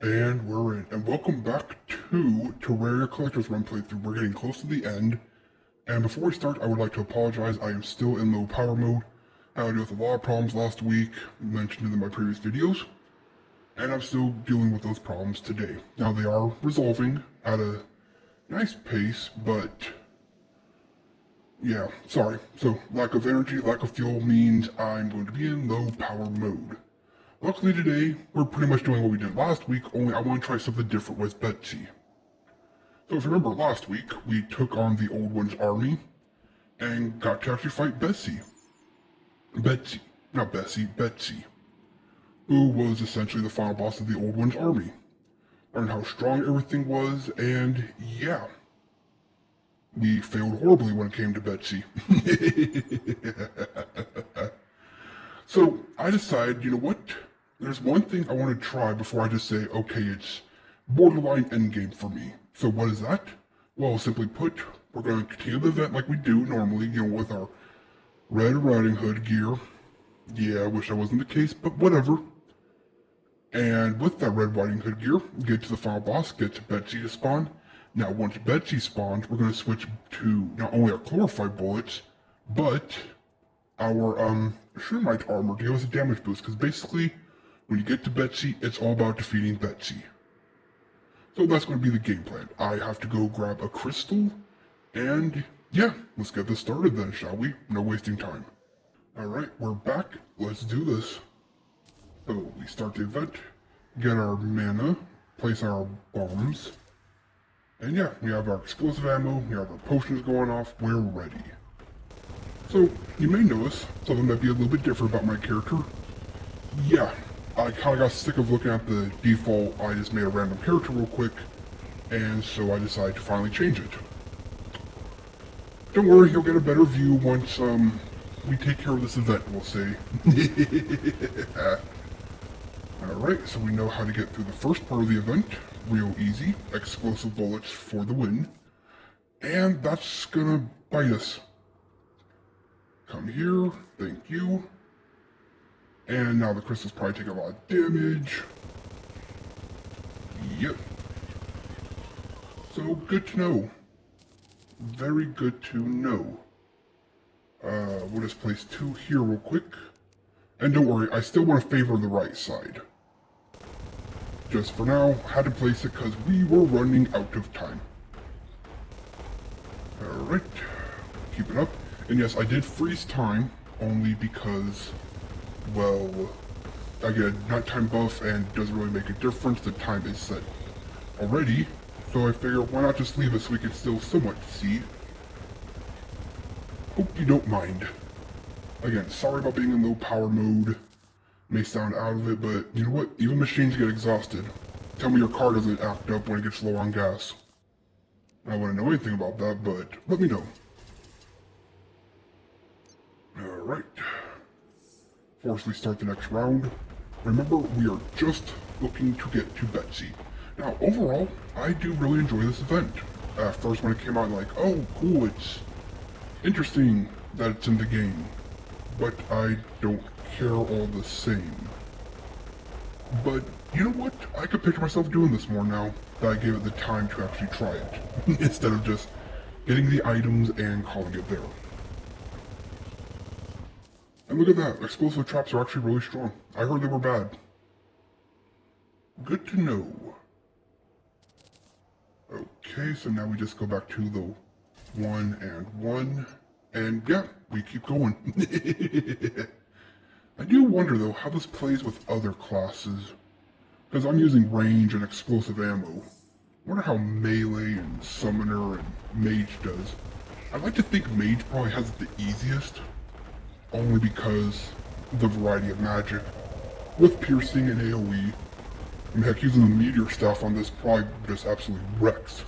And we're in. And welcome back to Terraria Collector's Run playthrough. We're getting close to the end. And before we start, I would like to apologize. I am still in low power mode. I had to deal with a lot of problems last week, mentioned in my previous videos. And I'm still dealing with those problems today. Now they are resolving at a nice pace, but yeah, sorry. So lack of energy, lack of fuel means I'm going to be in low power mode. Luckily today, we're pretty much doing what we did last week, only I want to try something different with Betsy. So if you remember last week, we took on the Old One's army and got to actually fight Betsy. Betsy, who was essentially the final boss of the Old One's army. Learned how strong everything was, and yeah, we failed horribly when it came to Betsy. So I decided, you know what? There's one thing I want to try before I just say, okay, it's borderline endgame for me. So what is that? Well, simply put, we're going to continue the event like we do normally, with our Red Riding Hood gear. Yeah, I wish that wasn't the case, but whatever. And with that Red Riding Hood gear, get to the final boss, get to Betsy to spawn. Now, once Betsy spawns, we're going to switch to not only our Chlorophyte bullets, but our Shroomite armor to give us a damage boost, because basically, when you get to Betsy, it's all about defeating Betsy. So that's going to be the game plan. I have to go grab a crystal, and yeah, let's get this started then, shall we? No wasting time. Alright, we're back. Let's do this. So, we start the event, get our mana, place our bombs, and yeah, we have our explosive ammo, we have our potions going off, we're ready. So, you may notice something might be a little bit different about my character. Yeah, I kind of got sick of looking at the default, I just made a random character real quick, and so I decided to finally change it. Don't worry, you'll get a better view once, we take care of this event, we'll say. Alright, so we know how to get through the first part of the event. Real easy. Explosive bullets for the win. And that's gonna bite us. Come here, thank you. And now the crystals probably take a lot of damage. Yep. So, good to know. Very good to know. We'll just place 2 here real quick. And don't worry, I still want to favor the right side. Just for now, had to place it because we were running out of time. Alright, keep it up. And yes, I did freeze time, only because, well, I get a nighttime buff and it doesn't really make a difference, the time is set already. So I figure, why not just leave it so we can still somewhat see. Hope you don't mind. Again, sorry about being in low power mode. May sound out of it, but you know what? Even machines get exhausted. Tell me your car doesn't act up when it gets low on gas. I wouldn't know anything about that, but let me know. Alright. Forcefully start the next round. Remember, we are just looking to get to Betsy. Now, overall, I do really enjoy this event. At first, when it came out, like, oh, cool, it's interesting that it's in the game. But I don't care all the same. But, you know what? I could picture myself doing this more now that I gave it the time to actually try it. Instead of just getting the items and calling it there. And look at that, explosive traps are actually really strong. I heard they were bad. Good to know. Okay, so now we just go back to the 1 and 1. And yeah, we keep going. I do wonder though how this plays with other classes. Because I'm using range and explosive ammo. I wonder how melee and summoner and mage does. I'd like to think mage probably has it the easiest. Only because of the variety of magic. With piercing and AoE. I mean, heck, using the meteor stuff on this probably just absolutely wrecks.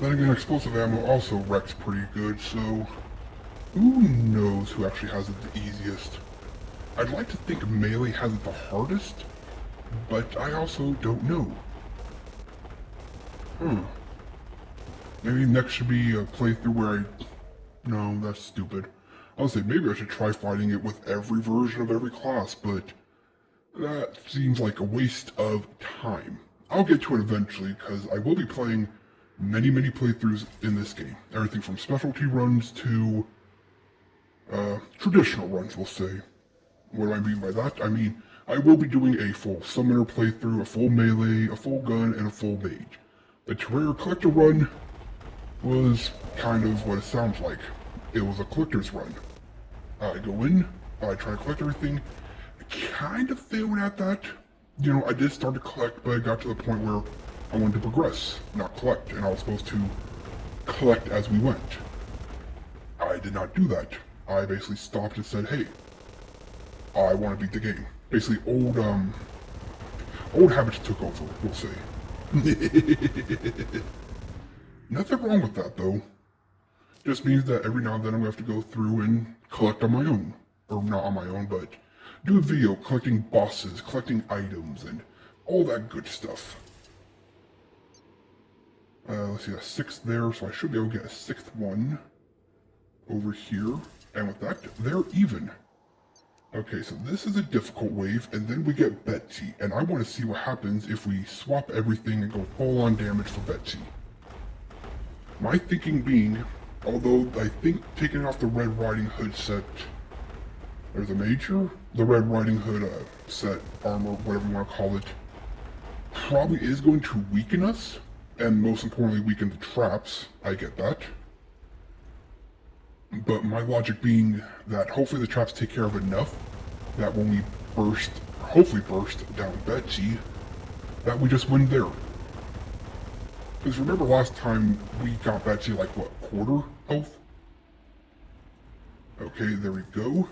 Then again, explosive ammo also wrecks pretty good, so who knows who actually has it the easiest. I'd like to think melee has it the hardest, but I also don't know. Maybe next should be a playthrough where I... No, that's stupid. I would say maybe I should try fighting it with every version of every class, but That seems like a waste of time. I'll get to it eventually, because I will be playing many playthroughs in this game. Everything from specialty runs to traditional runs, we'll say. What do I mean by that? I mean, I will be doing a full summoner playthrough, a full melee, a full gun, and a full mage. The Terraria collector run was kind of what it sounds like. It was a collector's run. I go in, I try to collect everything. I kind of failed at that. You know, I did start to collect, but I got to the point where I wanted to progress, not collect, and I was supposed to collect as we went. I did not do that. I basically stopped and said, hey, I want to beat the game. Basically, old habits took over, we'll say. Nothing wrong with that, though. Just means that every now and then I'm going to have to go through and collect on my own. Or not on my own, but do a video collecting bosses, collecting items, and all that good stuff. Let's see, a 6th there, so I should be able to get a 6th one over here. And with that, they're even. Okay, so this is a difficult wave, and then we get Betsy, and I want to see what happens if we swap everything and go full-on damage for Betsy. My thinking being, although I think taking off the Red Riding Hood set, there's a major, the Red Riding Hood set, armor, whatever you want to call it, probably is going to weaken us, and most importantly weaken the traps. I get that. But my logic being that hopefully the traps take care of enough that when we hopefully burst down Betsy, that we just win there. Because remember last time we got Betsy like, what, quarter health? Okay, there we go.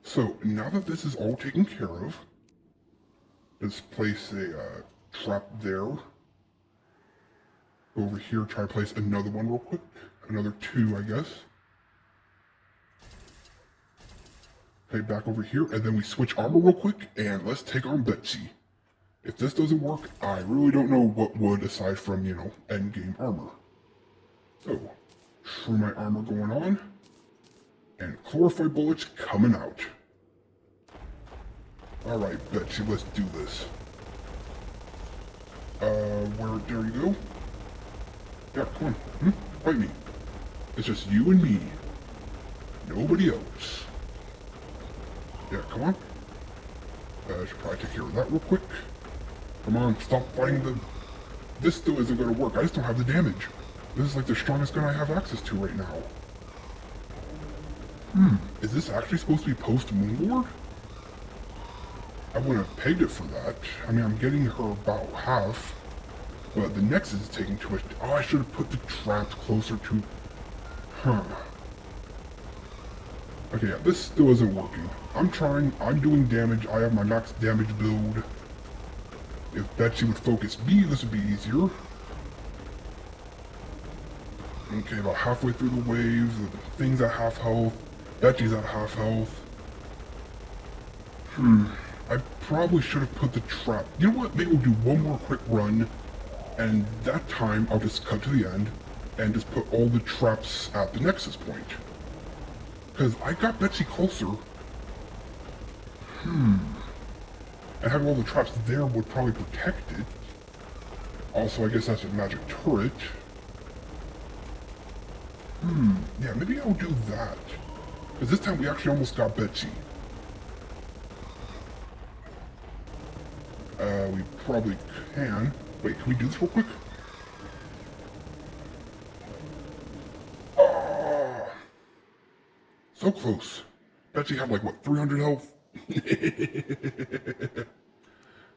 So, now that this is all taken care of, let's place a trap there. Over here, try to place another one real quick. Another 2, I guess. Okay, back over here, and then we switch armor real quick, and let's take on Betsy. If this doesn't work, I really don't know what would aside from, you know, endgame armor. So, shrew my armor going on, and chlorophyll bullets coming out. Alright, Betsy, let's do this. There you go. Yeah, come on. Fight me. It's just you and me. Nobody else. Yeah, come on. I should probably take care of that real quick. Come on, stop fighting This still isn't gonna work. I just don't have the damage. This is like the strongest gun I have access to right now. Is this actually supposed to be post-Moonlord? I wouldn't have pegged it for that. I mean, I'm getting her about half. But the Nexus is taking too much. Oh, I should have put the traps closer to... Okay, yeah, this still isn't working. I'm trying, I'm doing damage, I have my max damage build. If Betsy would focus B, this would be easier. Okay, about halfway through the waves, the thing's at half health, Betsy's at half health. I probably should have put the trap. You know what, maybe we'll do one more quick run, and that time I'll just cut to the end, and just put all the traps at the Nexus point. Because I got Betsy closer. And having all the traps there would probably protect it. Also, I guess that's a magic turret. Yeah, maybe I'll do that. Because this time we actually almost got Betsy. We probably can. Wait, can we do this real quick? Oh, so close. Betsy had like, what, 300 health?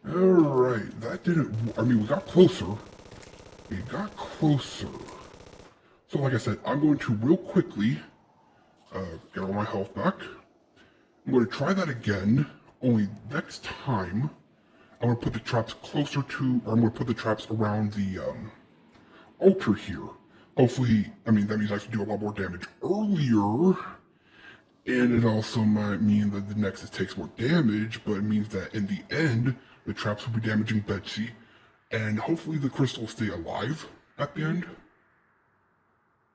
Alright, that didn't... I mean, we got closer. We got closer. So like I said, I'm going to real quickly get all my health back. I'm going to try that again, only next time I'm going to put the traps closer to... Or I'm going to put the traps around the altar here. Hopefully, I mean, that means I can do a lot more damage earlier. And it also might mean that the Nexus takes more damage, but it means that in the end, the traps will be damaging Betsy, and hopefully the crystals stay alive at the end.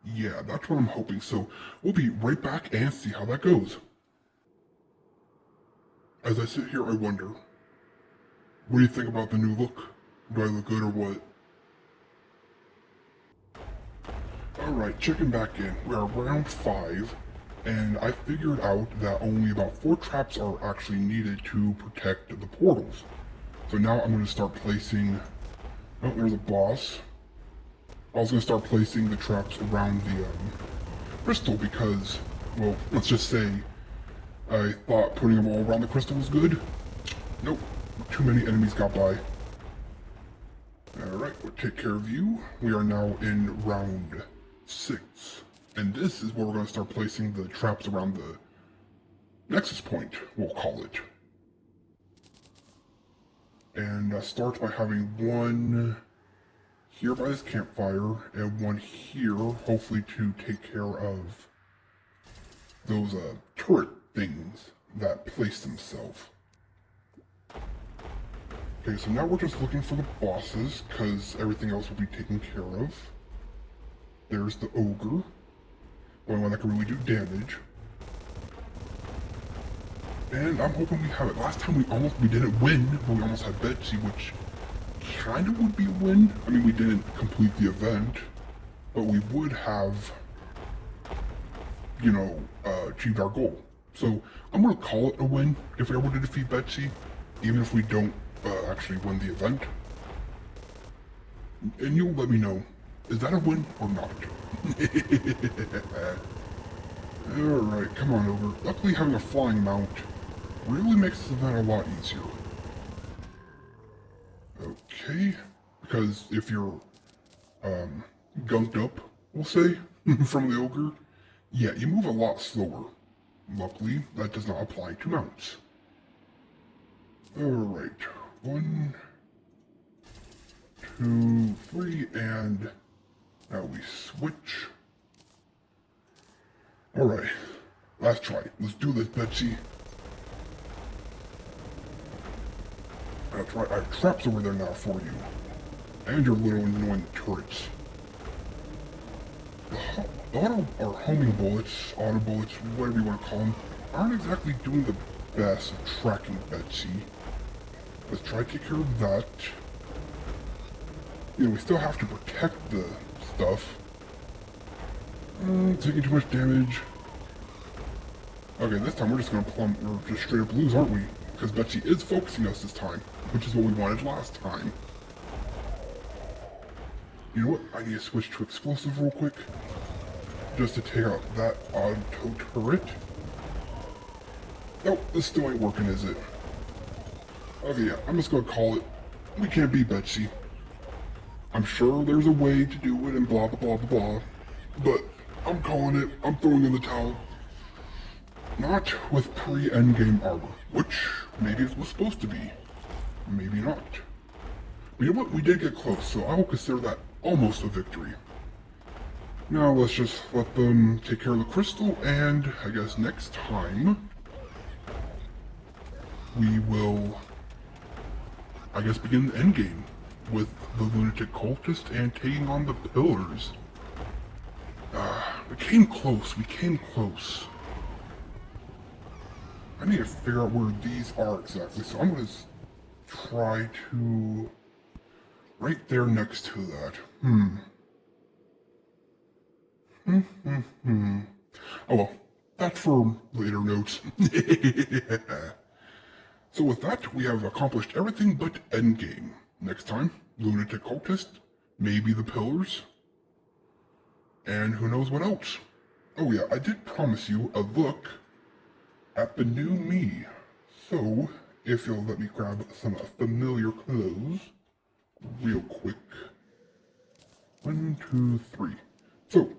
Yeah, that's what I'm hoping, so we'll be right back and see how that goes. as I sit here, I wonder, what do you think about the new look? Do I look good or what? Alright, checking back in. We are round 5, and I figured out that only about 4 traps are actually needed to protect the portals. So now I'm going to start placing... Oh, there's a boss. I was going to start placing the traps around the crystal because, well, let's just say I thought putting them all around the crystal was good. Nope, too many enemies got by. Alright, we'll take care of you. We are now in round 6. And this is where we're going to start placing the traps around the nexus point, we'll call it. And start by having one here by this campfire and one here, hopefully to take care of those turret things that place themselves. Okay, so now we're just looking for the bosses, because everything else will be taken care of. There's the ogre, the only one that can really do damage. And I'm hoping we have it. Last time we didn't win, but we almost had Betsy, which kind of would be a win. I mean, we didn't complete the event, but we would have, you know, achieved our goal. So I'm going to call it a win if we were to defeat Betsy, even if we don't actually win the event. And you'll let me know, is that a win or not? Alright, come on over. Luckily having a flying mount really makes this event a lot easier. Okay, because if you're gunked up, we'll say, from the ogre, yeah, you move a lot slower. Luckily, that does not apply to mounts. Alright, 1, 2, 3, and now we switch. Alright, last try. Let's do this, Betsy. That's right, I have traps over there now for you. And your little annoying turrets. Our homing bullets, auto bullets, whatever you want to call them, aren't exactly doing the best of tracking Betsy. Let's try to take care of that. You know, we still have to protect the stuff. Taking too much damage. Okay, this time we're just gonna just straight up lose, aren't we? Because Betsy is focusing us this time, which is what we wanted last time. You know what? I need to switch to explosive real quick. Just to take out that auto turret. Nope, this still ain't working, is it? Okay, yeah, I'm just gonna call it. We can't beat Betsy. I'm sure there's a way to do it and blah blah blah blah blah. But I'm calling it. I'm throwing in the towel. Not with pre-endgame armor, which maybe it was supposed to be. Maybe not. But you know what? We did get close, so I will consider that almost a victory. Now let's just let them take care of the crystal, and I guess next time we will, I guess, begin the endgame with the lunatic cultist and taking on the pillars. We came close. We came close. I need to figure out where these are exactly, so I'm going to try to... right there next to that. Oh well, that's for later notes. So with that, we have accomplished everything but endgame. Next time, lunatic cultist, maybe the pillars, and who knows what else. Oh yeah, I did promise you a look at the new me. So, if you'll let me grab some familiar clothes real quick. 1, 2, 3. So,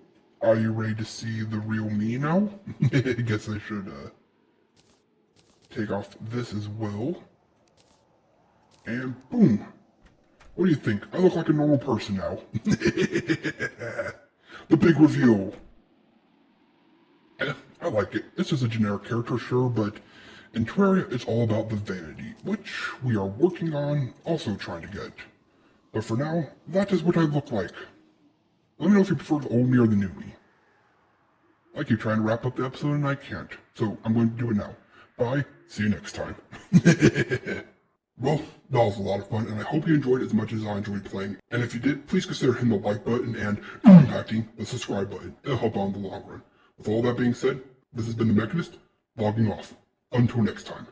are you ready to see the real me now? I guess I should take off this as well. And boom. What do you think? I look like a normal person now. The big reveal. I like it. It's just a generic character, sure, but in Terraria, it's all about the vanity, which we are working on, also trying to get. But for now, that is what I look like. Let me know if you prefer the old me or the new me. I keep trying to wrap up the episode and I can't, so I'm going to do it now. Bye. See you next time. Well, that was a lot of fun, and I hope you enjoyed it as much as I enjoyed playing. And if you did, please consider hitting the like button and impacting the subscribe button. It'll help out in the long run. With all that being said, this has been The Mechanist, logging off. Until next time.